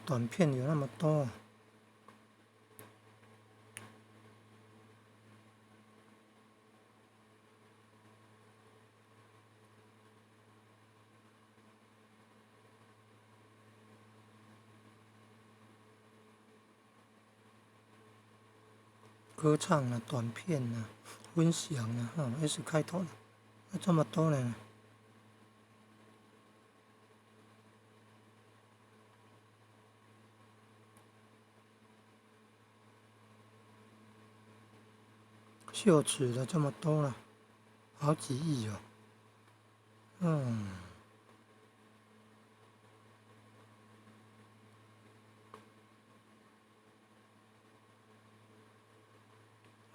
短片有那么多啊。歌唱啊，短片啊，分享啊，S 开头的，这么多呢。秀齿的这么多了，好几亿哦。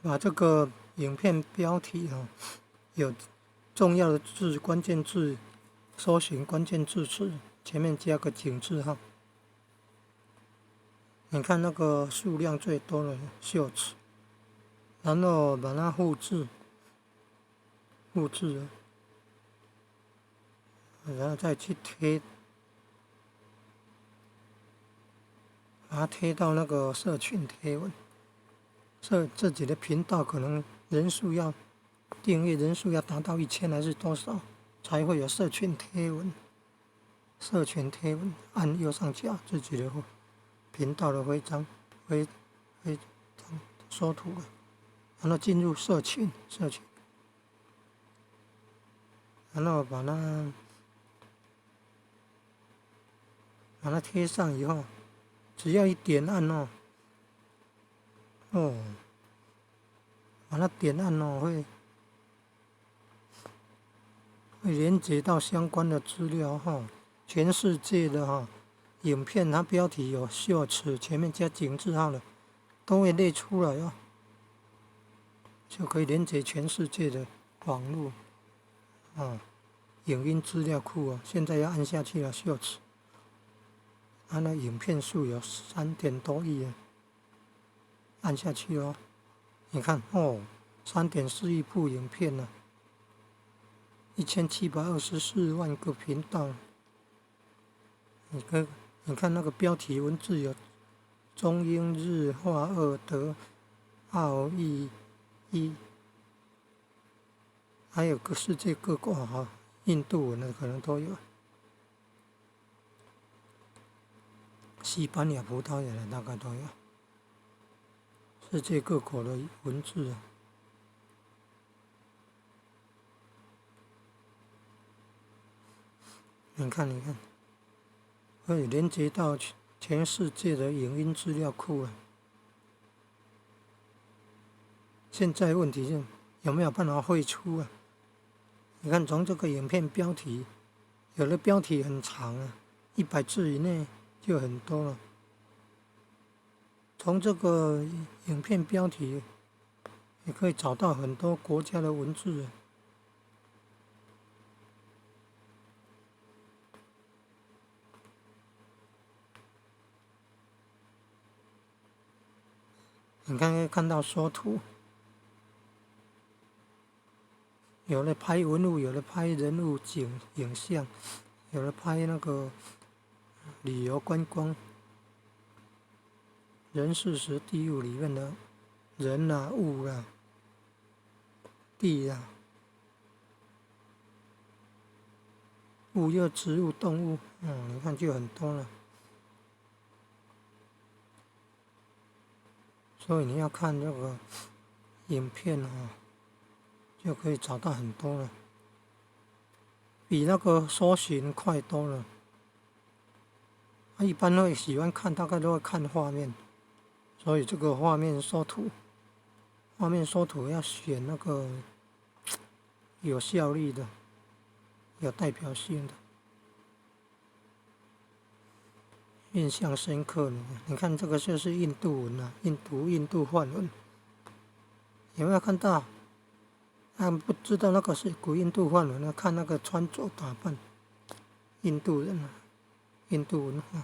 把这个影片标题有重要的字、关键字，搜寻关键字词，前面加个井字号。你看那个数量最多的秀齿，然后把它复制，然后再去贴，把它贴到那个社群贴文。自己的频道可能人数要订阅人数要达到1000还是多少，才会有社群贴文。社群贴文按右上角自己的频道的徽章，缩图了，然后进入社群，然后把它贴上以后，只要一点按把它点按会连接到相关的资料全世界的影片它标题有秀齿，前面加井字号的，都会列出来就可以连接全世界的网络影音资料库现在要按下去了，秀齿，它的影片数有3点多亿按下去你看3.4亿部影片呢，1724万个频道。你看那个标题文字有中英日法俄德奥意意，还有个世界各国印度文的可能都有，西班牙、葡萄牙的大概都有，世界各国的文字你看，会连接到全世界的影音资料库现在问题是有没有办法汇出你看，从这个影片标题，有的标题很长100字以内就很多了。从这个影片标题也可以找到很多国家的文字你看到缩图，有的拍文物，有的拍人物影像，有的拍那个旅游观光，人事时地物里面的人物地物又植物动物，你看就很多了。所以你要看这个影片就可以找到很多了，比那个搜寻快多了。一般会喜欢看，大概都会看画面，所以这个画面缩图要选那个有效率的、有代表性的、印象深刻的。你看这个就是印度文印度梵文，有没有看到？不知道那个是古印度梵文看那个穿着打扮，印度人印度文化。